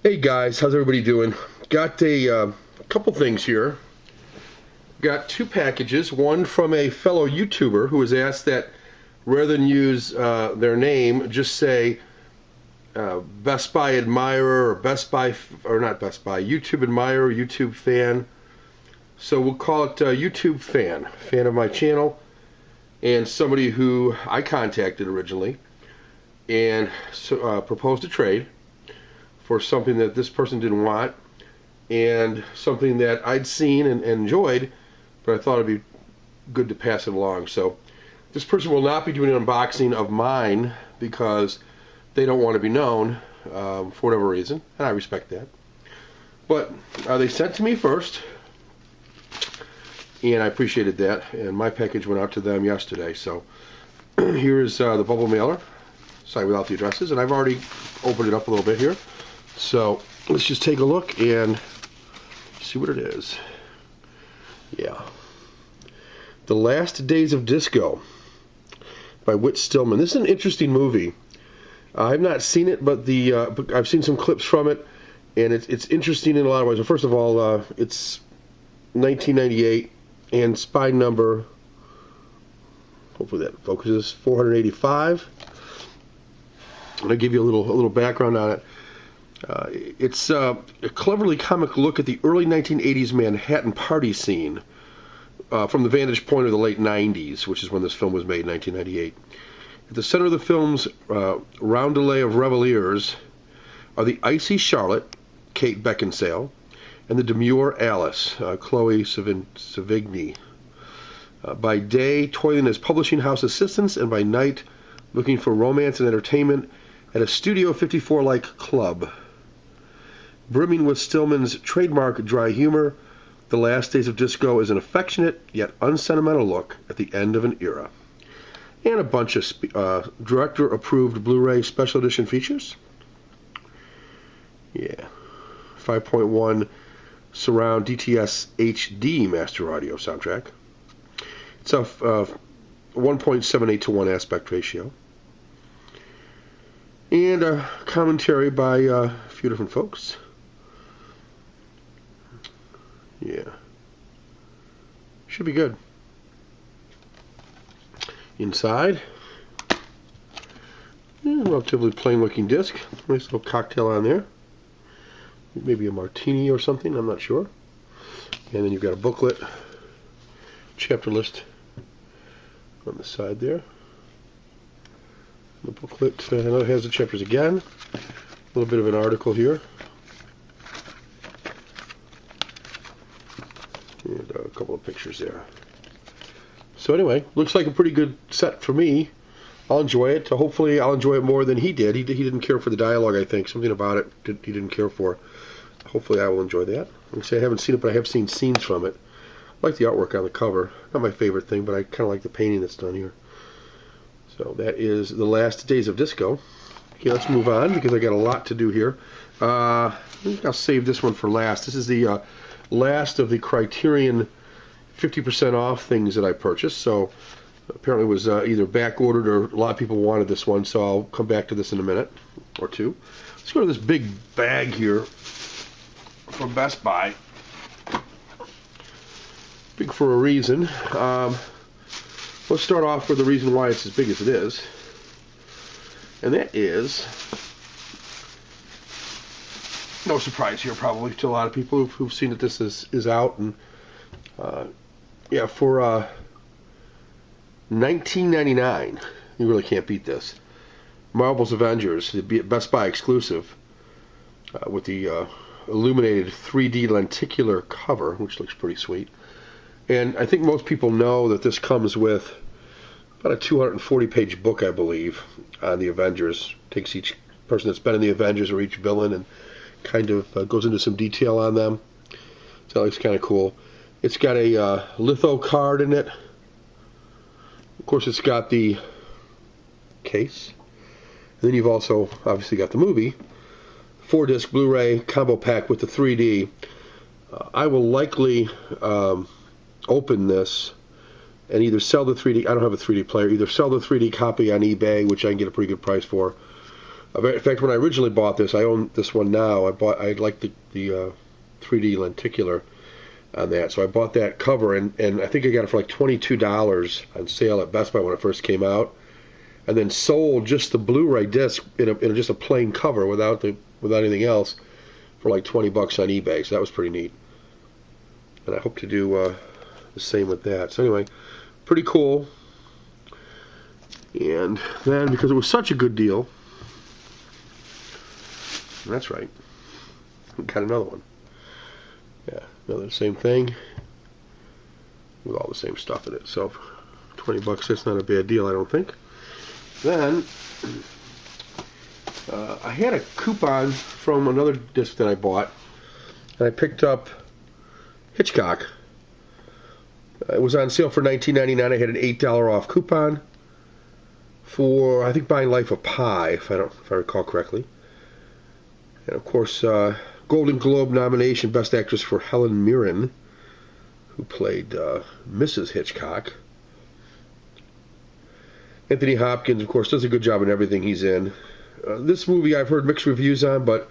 Hey guys, how's everybody doing? Got a couple things here. Got two packages. One from a fellow YouTuber who has asked that rather than use their name, just say Best Buy admirer or not Best Buy, YouTube admirer, YouTube fan. So we'll call it YouTube fan of my channel, and somebody who I contacted originally and proposed a trade for something that this person didn't want and something that I'd seen and enjoyed, but I thought it'd be good to pass it along. So this person will not be doing an unboxing of mine because they don't want to be known for whatever reason, and I respect that. But they sent to me first, and I appreciated that, and my package went out to them yesterday. So here is the bubble mailer, signed without the addresses, and I've already opened it up a little bit here. So let's just take a look and see what it is. Yeah. The Last Days of Disco by Whit Stillman. This is an interesting movie. I've not seen it, but I've seen some clips from it, and it's interesting in a lot of ways. Well, first of all, it's 1998, and spine number, hopefully that focuses, 485. I'm going to give you a little background on it. It's a cleverly comic look at the early 1980s Manhattan party scene from the vantage point of the late 90s, which is when this film was made, 1998. At the center of the film's roundelay of revelers are the icy Charlotte, Kate Beckinsale, and the demure Alice, Chloe Sevigny. By day, toiling as publishing house assistants, and by night, looking for romance and entertainment at a Studio 54-like club. Brimming with Stillman's trademark dry humor, The Last Days of Disco is an affectionate yet unsentimental look at the end of an era. And a bunch of director-approved Blu-ray special edition features. Yeah. 5.1 surround DTS HD master audio soundtrack. It's a 1.78 to 1 aspect ratio. And a commentary by a few different folks. Yeah. Should be good. Inside, relatively plain looking disc. Nice little cocktail on there. Maybe a martini or something, I'm not sure. And then you've got a booklet, chapter list on the side there. The booklet, I know it has the chapters again. A little bit of an article here. And a couple of pictures there. So anyway, looks like a pretty good set for me. I'll enjoy it. Hopefully I'll enjoy it more than he did. He didn't care for the dialogue, I think. Something about it he didn't care for. Hopefully I will enjoy that. Like I say, I haven't seen it, but I have seen scenes from it. I like the artwork on the cover. Not my favorite thing, but I kind of like the painting that's done here. So that is The Last Days of Disco. Okay, let's move on because I got a lot to do here. I think I'll save this one for last. This is the last of the Criterion 50% off things that I purchased. So apparently it was either back ordered or a lot of people wanted this one, so I'll come back to this in a minute or two. Let's go to this big bag here from Best Buy. Big for a reason. Let's start off with the reason why it's as big as it is. And that is, no surprise here probably to a lot of people who've seen that this is out. And yeah, for $19.99, you really can't beat this. Marvel's Avengers, the Best Buy exclusive, with the illuminated 3D lenticular cover, which looks pretty sweet. And I think most people know that this comes with about a 240-page book, I believe, on the Avengers. Takes each person that's been in the Avengers or each villain and kind of goes into some detail on them. So that looks kind of cool. It's got a litho card in it. Of course, it's got the case. And then you've also obviously got the movie. 4-disc Blu-ray combo pack with the 3D. I will likely open this and either sell the 3D, I don't have a 3D player, either sell the 3D copy on eBay, which I can get a pretty good price for, In fact, when I originally bought this, I own this one now. I like the 3D lenticular on that, so I bought that cover, and I think I got it for like $22 on sale at Best Buy when it first came out, and then sold just the Blu-ray disc in just a plain cover without anything else for like $20 on eBay. So that was pretty neat, and I hope to do the same with that. So anyway, pretty cool. And then, because it was such a good deal, that's right, got another one. Yeah, another same thing with all the same stuff in it. So $20, that's not a bad deal, I don't think. Then I had a coupon from another disc that I bought, and I picked up Hitchcock. It was on sale for $19.99. I had an $8 off coupon for, I think, buying Life of Pi, if I recall correctly. And of course, Golden Globe nomination, Best Actress for Helen Mirren, who played Mrs. Hitchcock. Anthony Hopkins, of course, does a good job in everything he's in. This movie I've heard mixed reviews on, but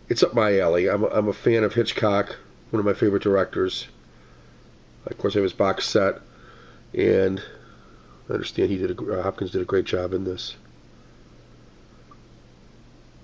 it's up my alley. I'm a fan of Hitchcock, one of my favorite directors. Of course, I have his box set, and I understand Hopkins did a great job in this.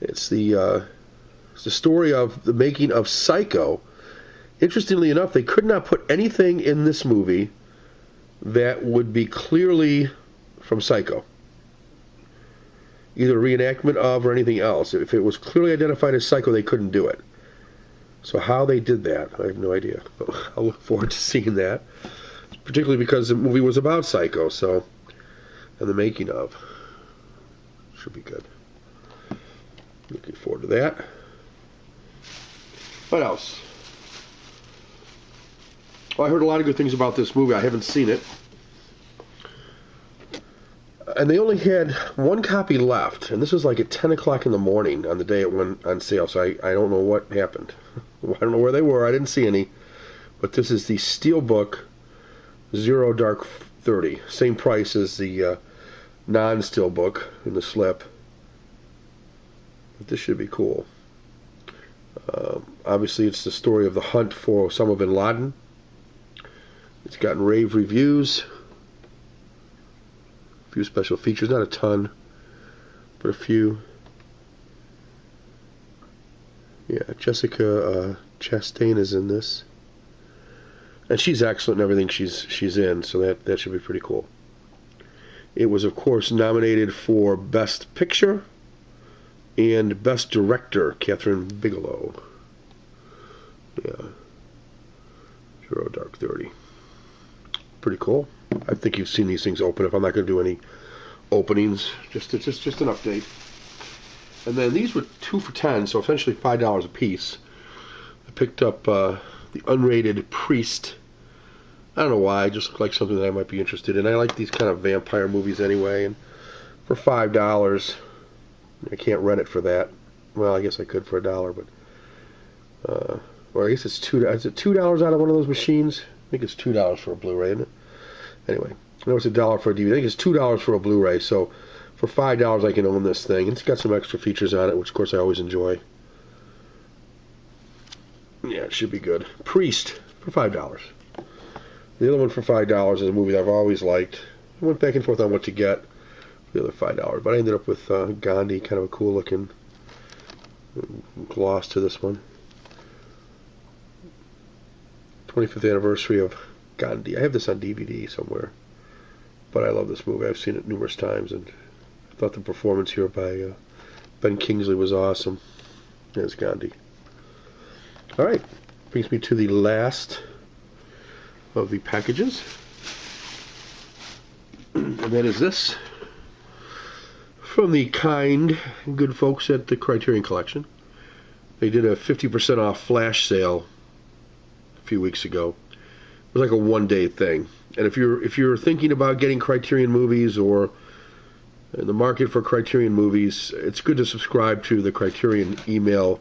It's the story of the making of Psycho. Interestingly enough, they could not put anything in this movie that would be clearly from Psycho, either reenactment of or anything else. If it was clearly identified as Psycho, they couldn't do it. So how they did that, I have no idea. But I'll look forward to seeing that, particularly because the movie was about Psycho, so, and the making of. Should be good. Looking forward to that. What else? Well, I heard a lot of good things about this movie. I haven't seen it. And they only had one copy left, and this was like at 10 o'clock in the morning on the day it went on sale, so I don't know what happened. I don't know where they were. I didn't see any. But this is the Steelbook Zero Dark 30. Same price as the non-Steelbook in the slip. But this should be cool. Obviously, it's the story of the hunt for Osama bin Laden. It's gotten rave reviews. A few special features, not a ton, but a few. Yeah, Jessica Chastain is in this, and she's excellent in everything she's in, so that should be pretty cool. It was, of course, nominated for Best Picture and Best Director, Catherine Bigelow. Yeah, Zero Dark 30. Pretty cool. I think you've seen these things open. If I'm not going to do any openings, just an update. And then these were 2 for $10, so essentially $5 a piece. I picked up the unrated Priest. I don't know why. It just looked like something that I might be interested in. I like these kind of vampire movies anyway. And for $5, I can't rent it for that. Well, I guess I could for $1, but or I guess it's $2. Is it $2 out of one of those machines? I think it's $2 for a Blu-ray, isn't it? Anyway, I know it's $1 for a DVD. I think it's $2 for a Blu-ray. So for $5, I can own this thing. It's got some extra features on it, which of course I always enjoy. Yeah, it should be good. Priest for $5. The other one for $5 is a movie that I've always liked. I went back and forth on what to get for the other $5, but I ended up with Gandhi, kind of a cool looking gloss to this one. 25th anniversary of Gandhi. I have this on DVD somewhere, but I love this movie. I've seen it numerous times, and I thought the performance here by Ben Kingsley was awesome as Gandhi. All right, brings me to the last of the packages, and that is this from the kind and good folks at the Criterion Collection. They did a 50% off flash sale a few weeks ago. It was like a one-day thing. And if you're thinking about getting Criterion movies or in the market for Criterion movies, it's good to subscribe to the Criterion email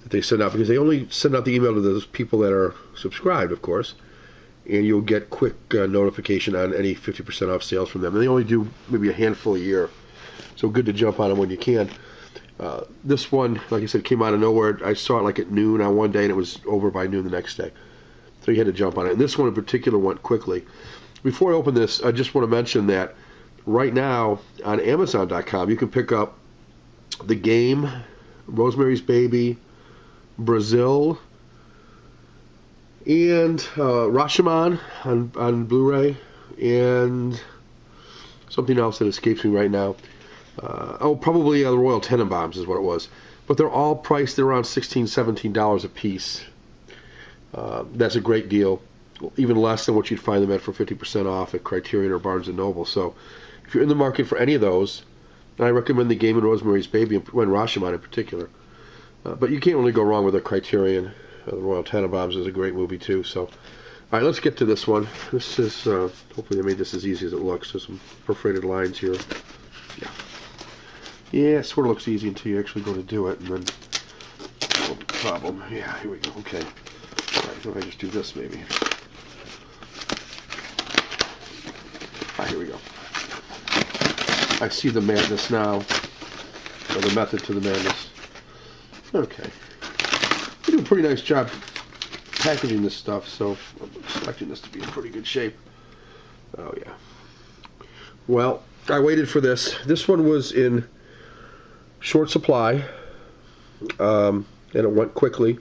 that they send out, because they only send out the email to those people that are subscribed, of course, and you'll get quick notification on any 50% off sales from them. And they only do maybe a handful a year. So good to jump on them when you can. This one, like I said, came out of nowhere. I saw it like at noon on one day, and it was over by noon the next day. So you had to jump on it. And this one in particular went quickly. Before I open this, I just want to mention that right now on Amazon.com, you can pick up The Game, Rosemary's Baby, Brazil, and Rashomon on Blu-ray, and something else that escapes me right now. Probably the Royal Tenenbaums is what it was. But they're all priced at around $16, $17 a piece. That's a great deal. Even less than what you'd find them at for 50% off at Criterion or Barnes & Noble. So if you're in the market for any of those, I recommend The Game and Rosemary's Baby, and Rashomon in particular. But you can't really go wrong with a Criterion. The Royal Tenenbaums is a great movie too. So, all right, let's get to this one. This is, hopefully they made this as easy as it looks. There's some perforated lines here. Yeah, it sort of looks easy until you actually go to do it, and then, oh, problem. Yeah, here we go. Okay. All right, if I just do this maybe. Here we go. I see the madness now, or the method to the madness. Okay. We do a pretty nice job packaging this stuff, so I'm expecting this to be in pretty good shape. Oh, yeah. Well, I waited for this. This one was in short supply, and it went quickly.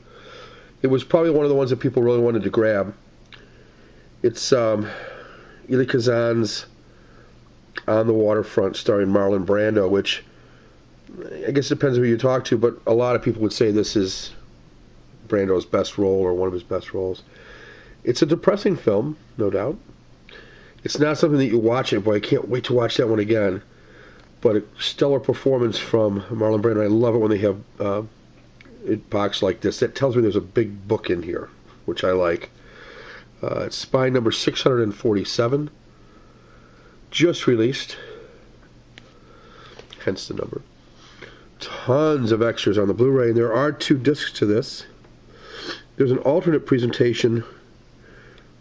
It was probably one of the ones that people really wanted to grab. It's Elia Kazan's On the Waterfront, starring Marlon Brando, which I guess it depends on who you talk to, but a lot of people would say this is Brando's best role or one of his best roles. It's a depressing film, no doubt. It's not something that you watch it, boy, I can't wait to watch that one again. But a stellar performance from Marlon Brando. I love it when they have it boxed like this. That tells me there's a big book in here, which I like. It's spine number 647, just released, hence the number. Tons of extras on the Blu-ray, and there are 2 discs to this. There's an alternate presentation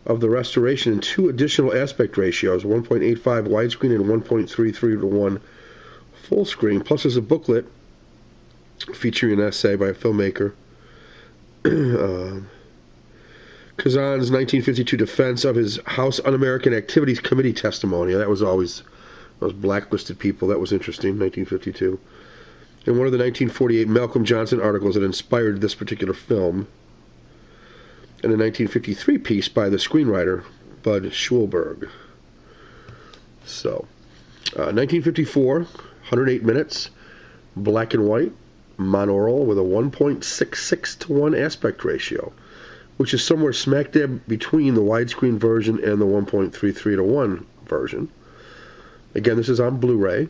of the restoration in 2 additional aspect ratios, 1.85 widescreen and 1.33 to 1 full screen. Plus there's a booklet featuring an essay by a filmmaker. Kazan's 1952 defense of his House Un-American Activities Committee testimony. That was always those blacklisted people. That was interesting, 1952. And one of the 1948 Malcolm Johnson articles that inspired this particular film. And a 1953 piece by the screenwriter, Bud Schulberg. So, 1954, 108 minutes, black and white, monaural with a 1.66 to 1 aspect ratio, which is somewhere smack dab between the widescreen version and the 1.33 to 1 version. Again, this is on Blu-ray.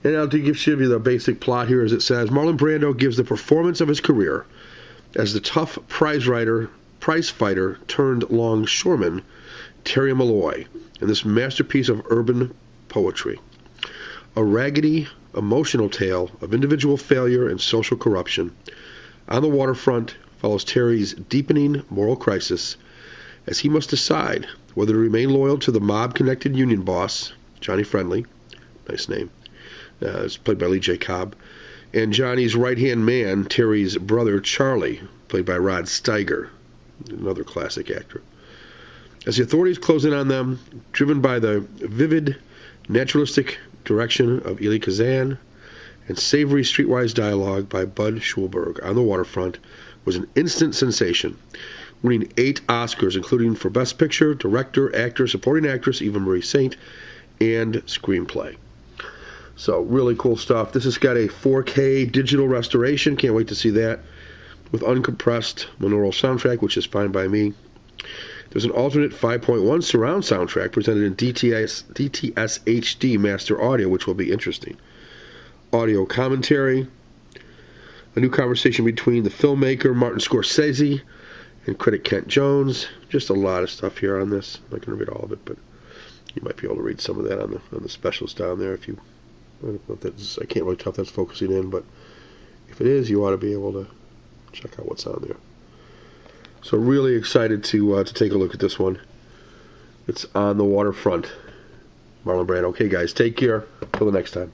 And I'll give you the basic plot here as it says. Marlon Brando gives the performance of his career as the tough prize fighter turned longshoreman Terry Malloy in this masterpiece of urban poetry. A raggedy, emotional tale of individual failure and social corruption. On the Waterfront follows Terry's deepening moral crisis as he must decide whether to remain loyal to the mob-connected union boss, Johnny Friendly, nice name, it's played by Lee J. Cobb, and Johnny's right-hand man, Terry's brother, Charlie, played by Rod Steiger, another classic actor. As the authorities close in on them, driven by the vivid, naturalistic direction of Elia Kazan and savory streetwise dialogue by Bud Schulberg, On the Waterfront was an instant sensation, winning 8 Oscars, including for Best Picture, Director, Actor, Supporting Actress, Eva Marie Saint, and Screenplay. So, really cool stuff. This has got a 4K digital restoration. Can't wait to see that. With uncompressed monaural soundtrack, which is fine by me. There's an alternate 5.1 surround soundtrack presented in DTS HD master audio, which will be interesting. Audio commentary. A new conversation between the filmmaker Martin Scorsese and critic Kent Jones. Just a lot of stuff here on this. I'm not going to read all of it, but you might be able to read some of that on the specials down there if you. I don't know if that's, I can't really tell if that's focusing in, but if it is, you ought to be able to check out what's on there. So really excited to take a look at this one. It's On the Waterfront, Marlon Brando. Okay, guys, take care. Till the next time.